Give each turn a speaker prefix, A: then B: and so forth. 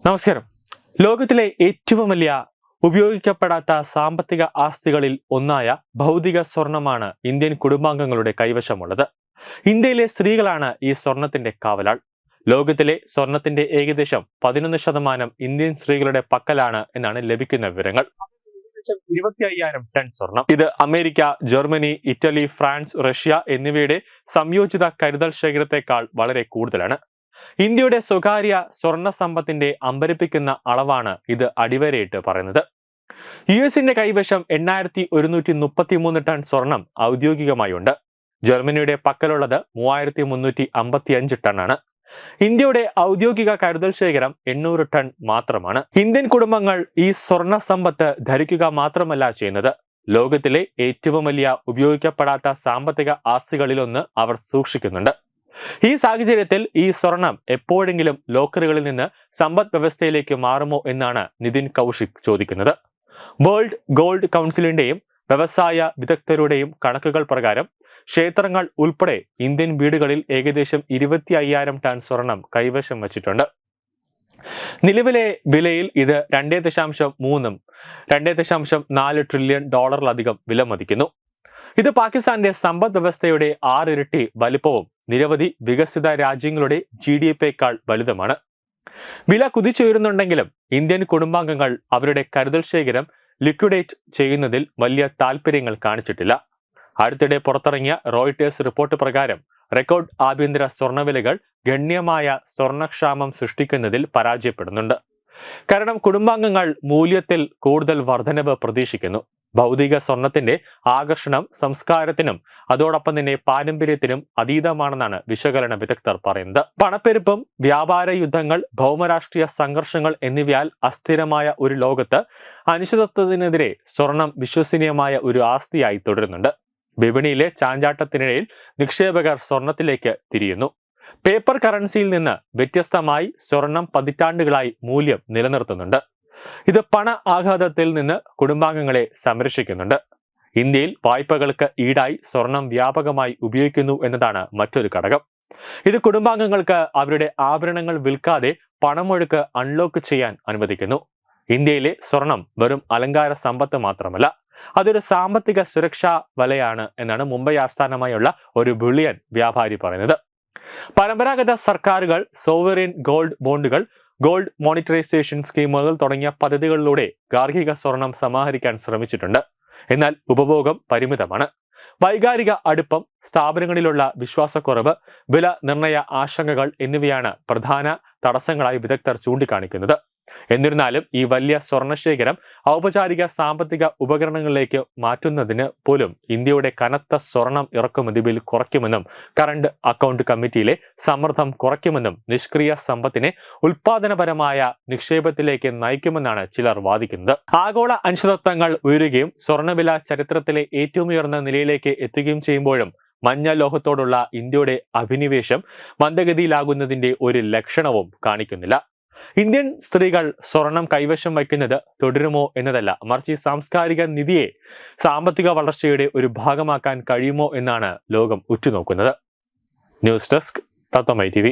A: നമസ്കാരം. ലോകത്തിലെ ഏറ്റവും വലിയ ഉപയോഗിക്കപ്പെടാത്ത സാമ്പത്തിക ആസ്തികളിൽ ഒന്നായ ഭൗതിക സ്വർണമാണ് ഇന്ത്യൻ കുടുംബാംഗങ്ങളുടെ കൈവശമുള്ളത്. ഇന്ത്യയിലെ സ്ത്രീകളാണ് ഈ സ്വർണത്തിന്റെ കാവലാൾ. ലോകത്തിലെ സ്വർണത്തിന്റെ ഏകദേശം 11% ഇന്ത്യൻ സ്ത്രീകളുടെ പക്കലാണ് എന്നാണ് ലഭിക്കുന്ന വിവരങ്ങൾ. 25,000 ടൺ സ്വർണം. ഇത് America, Germany, Italy, France, Russia എന്നിവയുടെ സംയോജിത കരുതൽ ശേഖരത്തെക്കാൾ വളരെ കൂടുതലാണ്. ഇന്ത്യയുടെ സ്വകാര്യ സ്വർണ്ണ സമ്പത്തിന്റെ അമ്പരിപ്പിക്കുന്ന അളവാണ് ഇത് അടിവരയിട്ട് പറയുന്നത്. യുഎസിന്റെ കൈവശം 8,133 ടൺ സ്വർണം ഔദ്യോഗികമായി ഉണ്ട്. ജർമ്മനിയുടെ പക്കലുള്ളത് 3,355 ടണ്ണാണ്. ഇന്ത്യയുടെ ഔദ്യോഗിക കരുതൽ ശേഖരം 800 ടൺ മാത്രമാണ്. ഇന്ത്യൻ കുടുംബങ്ങൾ ഈ സ്വർണ്ണ സമ്പത്ത് ധരിക്കുക മാത്രമല്ല ചെയ്യുന്നത്, ലോകത്തിലെ ഏറ്റവും വലിയ ഉപയോഗിക്കപ്പെടാത്ത സാമ്പത്തിക ആസ്തികളിലൊന്ന് അവർ സൂക്ഷിക്കുന്നുണ്ട്. ഈ സാഹചര്യത്തിൽ ഈ സ്വർണം എപ്പോഴെങ്കിലും ലോക്കറുകളിൽ നിന്ന് സമ്പദ് വ്യവസ്ഥയിലേക്ക് മാറുമോ എന്നാണ് നിതിൻ കൗശിക് ചോദിക്കുന്നത്. വേൾഡ് ഗോൾഡ് കൗൺസിലിന്റെയും വ്യവസായ വിദഗ്ധരുടെയും കണക്കുകൾ പ്രകാരം ക്ഷേത്രങ്ങൾ ഉൾപ്പെടെ ഇന്ത്യൻ വീടുകളിൽ ഏകദേശം 25,000 ടൺ സ്വർണം കൈവശം വച്ചിട്ടുണ്ട്. നിലവിലെ വിലയിൽ ഇത് 2.3 2.4 ട്രില്യൺ ഡോളറിലധികം വിലമതിക്കുന്നു. ഇത് പാകിസ്ഥാന്റെ സമ്പദ് വ്യവസ്ഥയുടെ 6 ഇരട്ടി വലിപ്പവും നിരവധി വികസിത രാജ്യങ്ങളുടെ GDP-യേക്കാൾ വലുതുമാണ്. വില കുതിച്ചുയരുന്നുണ്ടെങ്കിലും ഇന്ത്യൻ കുടുംബാംഗങ്ങൾ അവരുടെ കരുതൽ ശേഖരം ലിക്വിഡേറ്റ് ചെയ്യുന്നതിൽ വലിയ താൽപര്യങ്ങൾ കാണിച്ചിട്ടില്ല. അടുത്തിടെ പുറത്തിറങ്ങിയ റോയിട്ടേഴ്സ് റിപ്പോർട്ട് പ്രകാരം റെക്കോർഡ് ആഭ്യന്തര സ്വർണ്ണവിലകൾ ഗണ്യമായ സ്വർണ്ണക്ഷാമം സൃഷ്ടിക്കുന്നതിൽ പരാജയപ്പെടുന്നുണ്ട്. കാരണം കുടുംബാംഗങ്ങൾ മൂല്യത്തിൽ കൂടുതൽ വർധനവ് പ്രതീക്ഷിക്കുന്നു. ഭൗതിക സ്വർണത്തിന്റെ ആകർഷണം സംസ്കാരത്തിനും അതോടൊപ്പം തന്നെ പാരമ്പര്യത്തിനും അതീതമാണെന്നാണ് വിശകലന വിദഗ്ധർ പറയുന്നത്. പണപ്പെരുപ്പം, വ്യാപാര യുദ്ധങ്ങൾ, ഭൗമരാഷ്ട്രീയ സംഘർഷങ്ങൾ എന്നിവയാൽ അസ്ഥിരമായ ഒരു ലോകത്ത് അനിശ്ചിതത്വത്തിനെതിരെ സ്വർണം വിശ്വസനീയമായ ഒരു ആസ്തിയായി തുടരുന്നുണ്ട്. വിപണിയിലെ ചാഞ്ചാട്ടത്തിനിടയിൽ നിക്ഷേപകർ സ്വർണത്തിലേക്ക് തിരിയുന്നു. പേപ്പർ കറൻസിയിൽ നിന്ന് വ്യത്യസ്തമായി സ്വർണം പതിറ്റാണ്ടുകളായി മൂല്യം നിലനിർത്തുന്നുണ്ട്. ഇത് പണ ആഘാതത്തിൽ നിന്ന് കുടുംബാംഗങ്ങളെ സംരക്ഷിക്കുന്നുണ്ട്. ഇന്ത്യയിൽ വായ്പകൾക്ക് ഈടായി സ്വർണം വ്യാപകമായി ഉപയോഗിക്കുന്നു എന്നതാണ് മറ്റൊരു ഘടകം. ഇത് കുടുംബാംഗങ്ങൾക്ക് അവരുടെ ആഭരണങ്ങൾ വിൽക്കാതെ പണമൊഴുക്ക് അൺലോക്ക് ചെയ്യാൻ അനുവദിക്കുന്നു. ഇന്ത്യയിലെ സ്വർണം വെറും അലങ്കാര സമ്പത്ത് മാത്രമല്ല, അതൊരു സാമ്പത്തിക സുരക്ഷാ വലയാണ് എന്നാണ് മുംബൈ ആസ്ഥാനമായുള്ള ഒരു ബുള്ളിയൻ വ്യാപാരി പറയുന്നത്. പരമ്പരാഗത സർക്കാരുകൾ സോവറിൻ ഗോൾഡ് ബോണ്ടുകൾ, ഗോൾഡ് മോണിറ്ററൈസേഷൻ സ്കീമുകൾ തുടങ്ങിയ പദ്ധതികളിലൂടെ ഗാർഹിക സ്വർണം സമാഹരിക്കാൻ ശ്രമിച്ചിട്ടുണ്ട്. എന്നാൽ ഉപഭോഗം പരിമിതമാണ്. വൈകാരിക അടുപ്പം, സ്ഥാപനങ്ങളിലുള്ള വിശ്വാസക്കുറവ്, വില നിർണയ ആശങ്കകൾ എന്നിവയാണ് പ്രധാന തടസ്സങ്ങളായി വിദഗ്ധർ ചൂണ്ടിക്കാണിക്കുന്നത്. എന്നിരുന്നാലും ഈ വലിയ സ്വർണശേഖരം ഔപചാരിക സാമ്പത്തിക ഉപകരണങ്ങളിലേക്ക് മാറ്റുന്നതിന് പോലും ഇന്ത്യയുടെ കനത്ത സ്വർണം ഇറക്കുമതി ബിൽ കുറയ്ക്കുമെന്നും കറണ്ട് അക്കൗണ്ട് കമ്മിറ്റിയിലെ സമ്മർദ്ദം കുറയ്ക്കുമെന്നും നിഷ്ക്രിയ സമ്പത്തിനെ ഉൽപാദനപരമായ നിക്ഷേപത്തിലേക്ക് നയിക്കുമെന്നാണ് ചിലർ വാദിക്കുന്നത്. ആഗോള അനിശ്ചിതത്വങ്ങൾ ഉയരുകയും സ്വർണ്ണവില ചരിത്രത്തിലെ ഏറ്റവും ഉയർന്ന നിലയിലേക്ക് എത്തുകയും ചെയ്യുമ്പോഴും മഞ്ഞ ലോഹത്തോടുള്ള ഇന്ത്യയുടെ അഭിനിവേശം മന്ദഗതിയിലാകുന്നതിന്റെ ഒരു ലക്ഷണവും കാണിക്കുന്നില്ല. ഇന്ത്യൻ സ്ത്രീകൾ സ്വർണം കൈവശം വയ്ക്കുന്നത് തുടരുമോ എന്നതല്ല, മറിച്ച് സാംസ്കാരിക നിധിയെ സാമ്പത്തിക വളർച്ചയുടെ ഒരു ഭാഗമാക്കാൻ കഴിയുമോ എന്നാണ് ലോകം ഉറ്റുനോക്കുന്നത്. ന്യൂസ് ഡെസ്ക് തത്വമൈ TV.